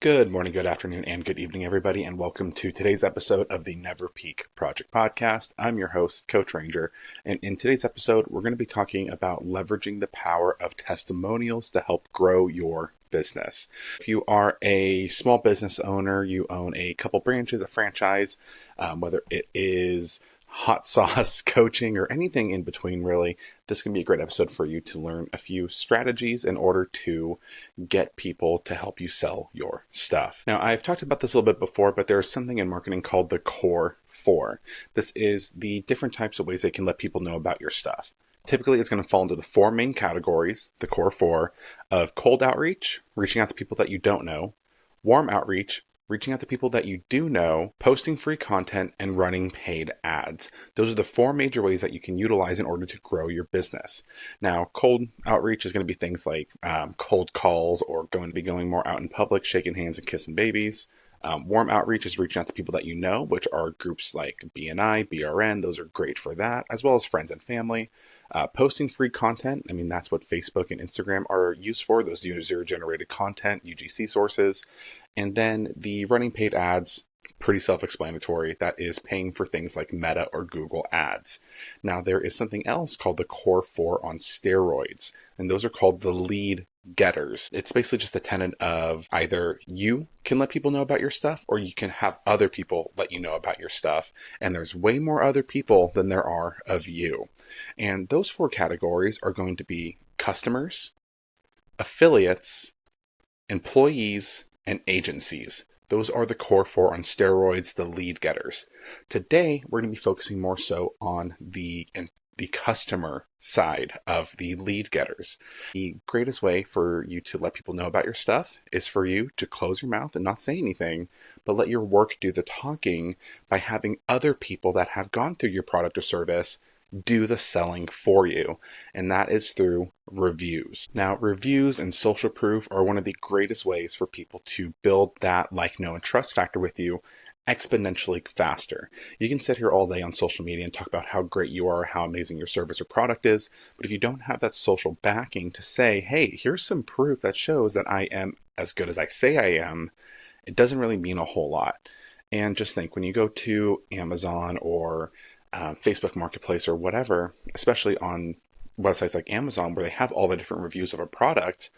Good morning, good afternoon, and good evening, everybody, and welcome to today's episode of the Never Peak Project Podcast. I'm your host, Coach Ranger, and in today's episode, we're going to be talking about leveraging the power of testimonials to help grow your business. If you are a small business owner, you own a couple branches, a franchise, whether it is hot sauce coaching or anything in between, really, this can be a great episode for you to learn a few strategies in order to get people to help you sell your stuff. Now, I've talked about this a little bit before, but there's something in marketing called the core four. This is the different types of ways they can let people know about your stuff. Typically, it's going to fall into the four main categories, the core four, of cold outreach, reaching out to people that you don't know, warm outreach, reaching out to people that you do know, posting free content, and running paid ads. Those are the four major ways that you can utilize in order to grow your business. Now, cold outreach is going to be things like cold calls, or going to be going more out in public, shaking hands and kissing babies. Warm outreach is reaching out to people that you know, which are groups like BNI, BRN. Those are great for that, as well as friends and family. Posting free content, that's what Facebook and Instagram are used for, those user-generated content, UGC sources. And then the running paid ads, pretty self-explanatory. That is paying for things like Meta or Google ads. Now, there is something else called the core four on steroids, and those are called the lead getters. It's basically just a tenet of either you can let people know about your stuff, or you can have other people let you know about your stuff. And there's way more other people than there are of you. And those four categories are going to be customers, affiliates, employees, and agencies. Those are the core four on steroids, the lead getters. Today, we're going to be focusing more so on the customer side of the lead getters. The greatest way for you to let people know about your stuff is for you to close your mouth and not say anything, but let your work do the talking by having other people that have gone through your product or service do the selling for you. And that is through reviews. Now, reviews and social proof are one of the greatest ways for people to build that like, know, and trust factor with you exponentially faster. You can sit here all day on social media and talk about how great you are, how amazing your service or product is, but if you don't have that social backing to say, hey, here's some proof that shows that I am as good as I say I am, it doesn't really mean a whole lot. And just think, when you go to Amazon or Facebook Marketplace or whatever, especially on websites like Amazon where they have all the different reviews of a product,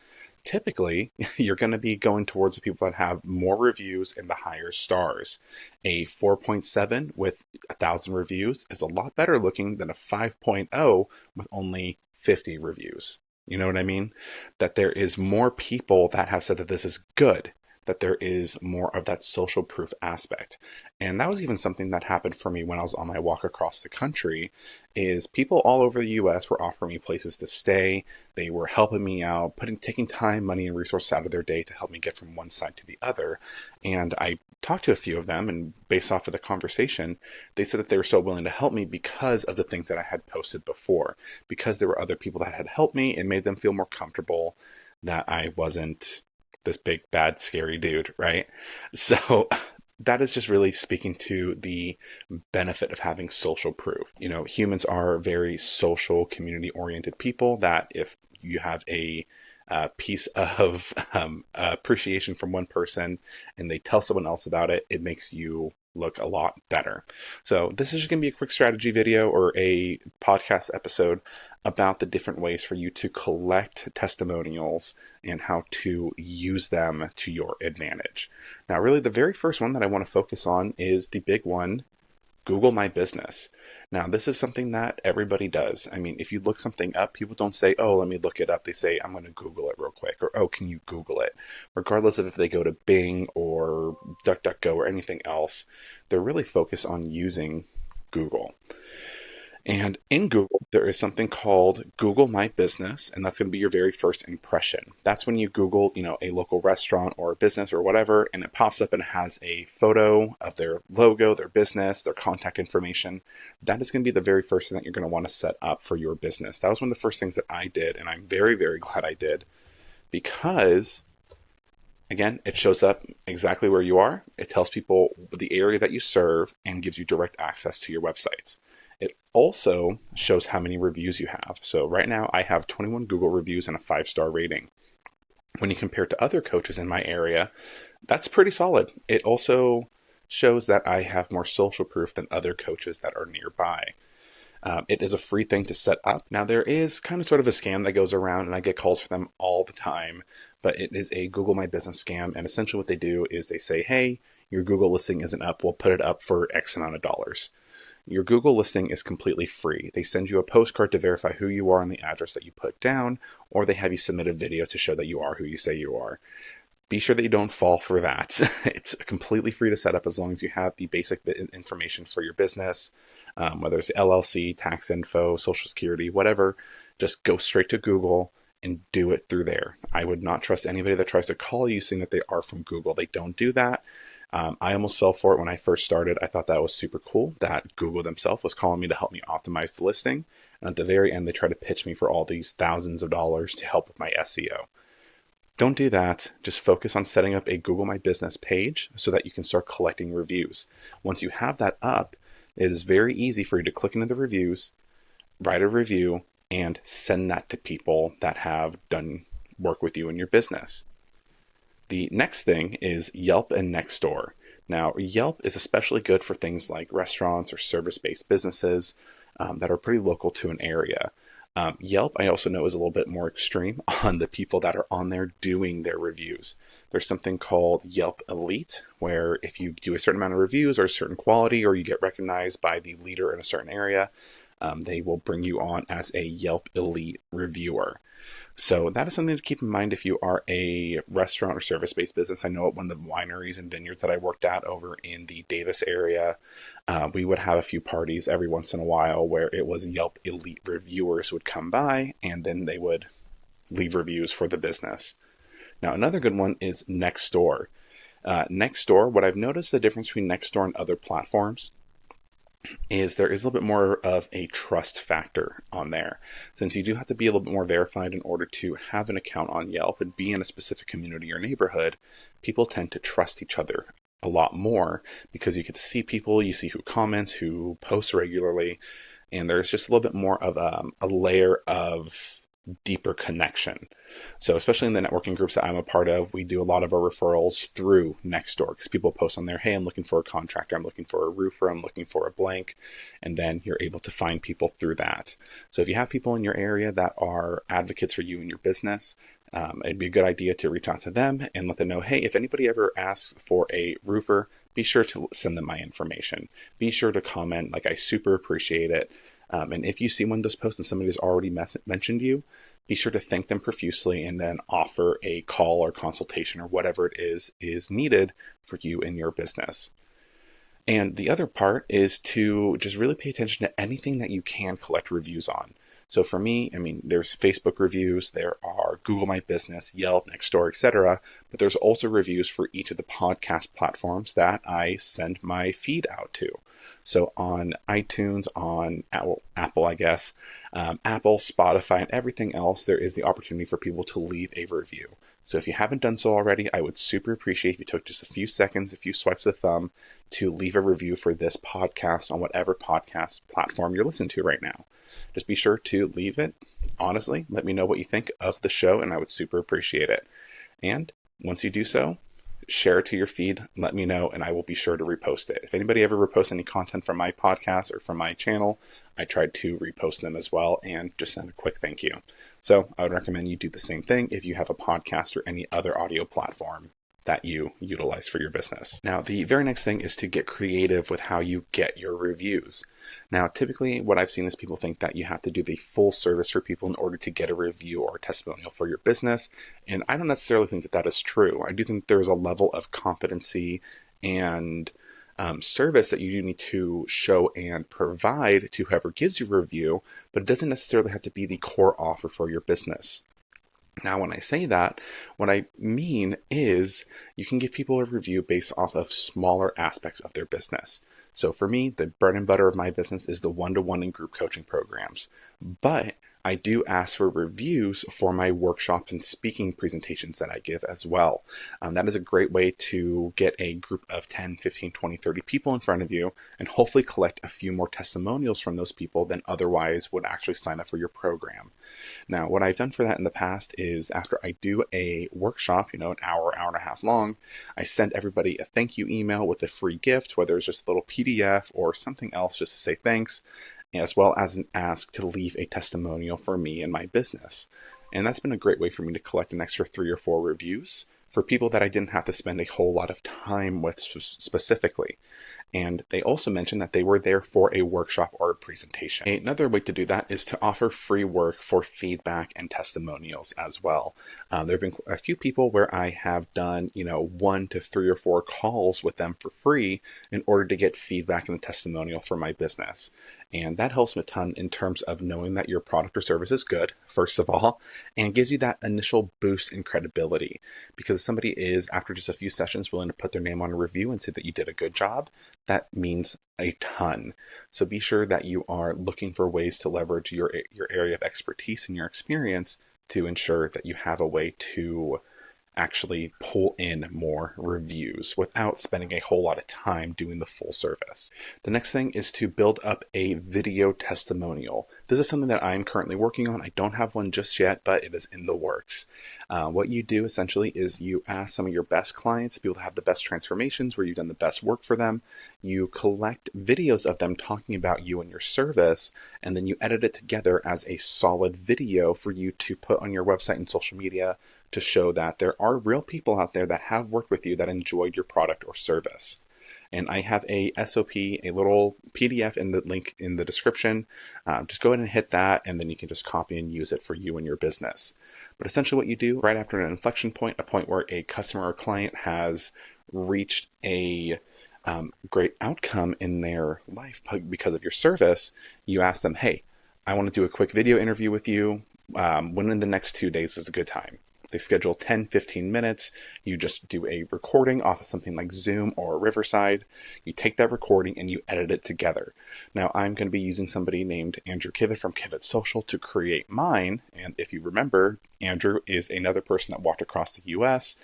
typically you're going to be going towards the people that have more reviews and the higher stars. A 4.7 with 1,000 reviews is a lot better looking than a 5.0 with only 50 reviews. You know what I mean? That there is more people that have said that this is good, that there is more of that social proof aspect. And that was even something that happened for me when I was on my walk across the country, is people all over the US were offering me places to stay. They were helping me out, taking time, money, and resources out of their day to help me get from one side to the other. And I talked to a few of them, and based off of the conversation, they said that they were so willing to help me because of the things that I had posted before, because there were other people that had helped me and made them feel more comfortable that I wasn't this big, bad, scary dude, right? So that is just really speaking to the benefit of having social proof. Humans are very social, community-oriented people, that if you have a piece of appreciation from one person and they tell someone else about it, it makes you look a lot better. So this is just going to be a quick strategy video or a podcast episode about the different ways for you to collect testimonials and how to use them to your advantage. Now, really, the very first one that I want to focus on is the big one, Google My Business. Now, this is something that everybody does. If you look something up, people don't say, oh, let me look it up. They say, I'm going to Google it real quick, or, oh, can you Google it? Regardless of if they go to Bing or DuckDuckGo or anything else, they're really focused on using Google. And in Google, there is something called Google My Business, and that's going to be your very first impression. That's when you Google, a local restaurant or a business or whatever, and it pops up and has a photo of their logo, their business, their contact information. That is going to be the very first thing that you're going to want to set up for your business. That was one of the first things that I did, and I'm very, very glad I did, because again, it shows up exactly where you are. It tells people the area that you serve and gives you direct access to your websites. It also shows how many reviews you have. So right now I have 21 Google reviews and a 5-star rating. When you compare it to other coaches in my area, That's pretty solid. It also shows that I have more social proof than other coaches that are nearby. It is a free thing to set up. Now, there is kind of sort of a scam that goes around, and I get calls for them all the time, but it is a Google My Business scam. And essentially, what they do is they say, hey, your Google listing isn't up. We'll put it up for X amount of dollars. Your Google listing is completely free. They send you a postcard to verify who you are and the address that you put down, or they have you submit a video to show that you are who you say you are. Be sure that you don't fall for that. It's completely free to set up as long as you have the basic information for your business, whether it's LLC, tax info, social security, whatever. Just go straight to Google and do it through there. I would not trust anybody that tries to call you saying that they are from Google. They don't do that. I almost fell for it when I first started. I thought that was super cool that Google themselves was calling me to help me optimize the listing. And at the very end, they tried to pitch me for all these thousands of dollars to help with my SEO. Don't do that. Just focus on setting up a Google My Business page so that you can start collecting reviews. Once you have that up, it is very easy for you to click into the reviews, write a review, and send that to people that have done work with you in your business. The next thing is Yelp and Nextdoor. Now, Yelp is especially good for things like restaurants or service-based businesses that are pretty local to an area. Yelp, I also know, is a little bit more extreme on the people that are on there doing their reviews. There's something called Yelp Elite, where if you do a certain amount of reviews or a certain quality, or you get recognized by the leader in a certain area, they will bring you on as a Yelp Elite reviewer. So that is something to keep in mind if you are a restaurant or service-based business. I know at one of the wineries and vineyards that I worked at over in the Davis area, we would have a few parties every once in a while where it was Yelp Elite reviewers would come by and then they would leave reviews for the business. Now, another good one is Nextdoor. Nextdoor, what I've noticed the difference between Nextdoor and other platforms is there is a little bit more of a trust factor on there. Since you do have to be a little bit more verified in order to have an account on Yelp and be in a specific community or neighborhood, people tend to trust each other a lot more because you get to see people, you see who comments, who posts regularly, and there's just a little bit more of a layer of deeper connection. So especially in the networking groups that I'm a part of, we do a lot of our referrals through Nextdoor because people post on there, hey, I'm looking for a contractor, I'm looking for a roofer, I'm looking for a blank, and then you're able to find people through that. So if you have people in your area that are advocates for you and your business, it'd be a good idea to reach out to them and let them know, hey, if anybody ever asks for a roofer, be sure to send them my information. Be sure to comment, like I super appreciate it. And if you see one of those posts and somebody has already mentioned you, be sure to thank them profusely and then offer a call or consultation or whatever it is needed for you and your business. And the other part is to just really pay attention to anything that you can collect reviews on. So for me, I mean, there's Facebook reviews, there are Google My Business, Yelp, Nextdoor, etc. But there's also reviews for each of the podcast platforms that I send my feed out to. So on iTunes, on Apple, I guess, Apple, Spotify, and everything else, there is the opportunity for people to leave a review. So if you haven't done so already, I would super appreciate if you took just a few seconds, a few swipes of the thumb to leave a review for this podcast on whatever podcast platform you're listening to right now. Just be sure to leave it. Honestly, let me know what you think of the show, and I would super appreciate it. And once you do so, share it to your feed, let me know, and I will be sure to repost it. If anybody ever reposts any content from my podcast or from my channel, I try to repost them as well and just send a quick thank you. So I would recommend you do the same thing if you have a podcast or any other audio platform that you utilize for your business. Now, the very next thing is to get creative with how you get your reviews. Now, typically what I've seen is people think that you have to do the full service for people in order to get a review or a testimonial for your business. And I don't necessarily think that that is true. I do think there's a level of competency and service that you need to show and provide to whoever gives you a review, but it doesn't necessarily have to be the core offer for your business. Now, when I say that, what I mean is you can give people a review based off of smaller aspects of their business. So for me, the bread and butter of my business is the one-to-one and group coaching programs. But I do ask for reviews for my workshops and speaking presentations that I give as well. That is a great way to get a group of 10, 15, 20, 30 people in front of you and hopefully collect a few more testimonials from those people than otherwise would actually sign up for your program. Now, what I've done for that in the past is after I do a workshop, an hour, hour and a half long, I send everybody a thank you email with a free gift, whether it's just a little PDF or something else just to say thanks, as well as an ask to leave a testimonial for me and my business. And that's been a great way for me to collect an extra 3 or 4 reviews for people that I didn't have to spend a whole lot of time with specifically. And they also mentioned that they were there for a workshop or a presentation. Another way to do that is to offer free work for feedback and testimonials as well. There have been a few people where I have done, 1 to 3 or 4 calls with them for free in order to get feedback and a testimonial for my business. And that helps me a ton in terms of knowing that your product or service is good, first of all, and gives you that initial boost in credibility. Because somebody is, after just a few sessions, willing to put their name on a review and say that you did a good job, that means a ton. So be sure that you are looking for ways to leverage your area of expertise and your experience to ensure that you have a way to actually pull in more reviews without spending a whole lot of time doing the full service. The next thing is to build up a video testimonial. This is something that I'm currently working on. I don't have one just yet, but it is in the works. What you do essentially is you ask some of your best clients, people that have the best transformations, where you've done the best work for them. You collect videos of them talking about you and your service, and then you edit it together as a solid video for you to put on your website and social media to show that there are real people out there that have worked with you that enjoyed your product or service. And I have a SOP, a little PDF in the link in the description. Just go ahead and hit that, and then you can just copy and use it for you and your business. But essentially what you do right after an inflection point, a point where a customer or client has reached a great outcome in their life because of your service, you ask them, hey, I want to do a quick video interview with you. When in the next 2 days is a good time? They schedule 10, 15 minutes. You just do a recording off of something like Zoom or Riverside. You take that recording and you edit it together. Now, I'm going to be using somebody named Andrew Kivett from Kivett Social to create mine. And if you remember, Andrew is another person that walked across the U.S.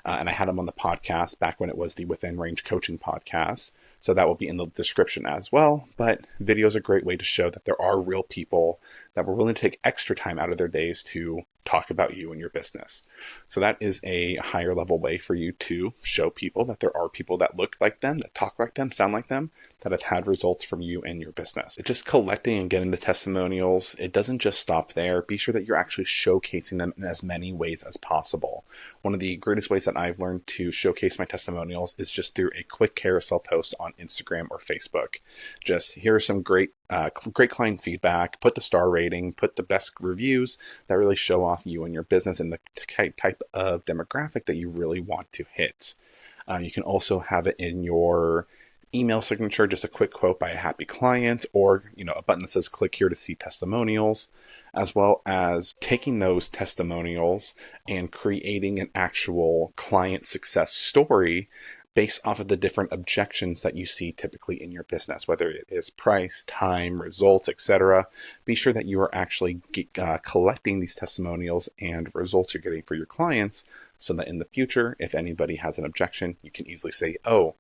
And I had him on the podcast back when it was the Within Range Coaching podcast. So that will be in the description as well. But video is a great way to show that there are real people that were willing to take extra time out of their days to talk about you and your business. So that is a higher level way for you to show people that there are people that look like them, that talk like them, sound like them, that have had results from you and your business. It's just collecting and getting the testimonials. It doesn't just stop there. Be sure that you're actually showcasing them in as many ways as possible. One of the greatest ways that I've learned to showcase my testimonials is just through a quick carousel post on Instagram or Facebook. Just here are some great client feedback, put the star rating, put the best reviews that really show off you and your business and the type of demographic that you really want to hit. You can also have it in your email signature, just a quick quote by a happy client, or a button that says click here to see testimonials, as well as taking those testimonials and creating an actual client success story based off of the different objections that you see typically in your business, whether it is price, time, results, etc. Be sure that you are actually collecting these testimonials and results you're getting for your clients so that in the future, if anybody has an objection, you can easily say, oh,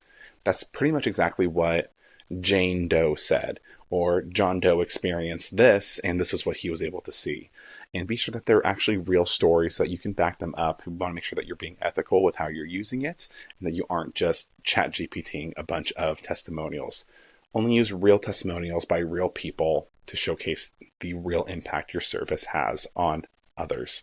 that's pretty much exactly what Jane Doe said, or John Doe experienced this, and this is what he was able to see. And be sure that they're actually real stories so that you can back them up. You want to make sure that you're being ethical with how you're using it, and that you aren't just chat GPTing a bunch of testimonials. Only use real testimonials by real people to showcase the real impact your service has on others.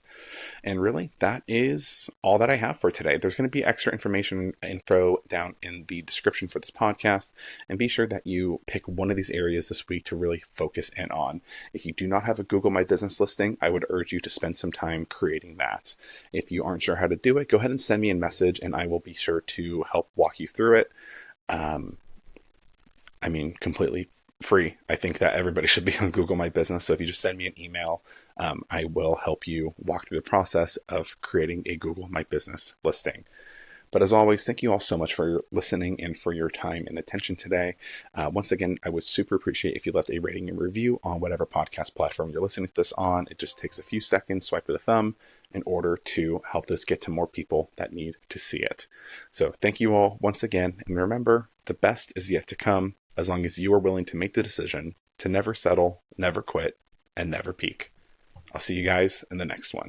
And really, that is all that I have for today. There's going to be extra info down in the description for this podcast, and be sure that you pick one of these areas this week to really focus in on. If you do not have a Google My Business listing, I would urge you to spend some time creating that. If you aren't sure how to do it, go ahead and send me a message and I will be sure to help walk you through it. Completely free. I think that everybody should be on Google My Business. So if you just send me an email, I will help you walk through the process of creating a Google My Business listing. But as always, thank you all so much for listening and for your time and attention today. Once again, I would super appreciate if you left a rating and review on whatever podcast platform you're listening to this on. It just takes a few seconds, swipe of the thumb, in order to help this get to more people that need to see it. So thank you all once again. And remember, the best is yet to come as long as you are willing to make the decision to never settle, never quit, and never peak. I'll see you guys in the next one.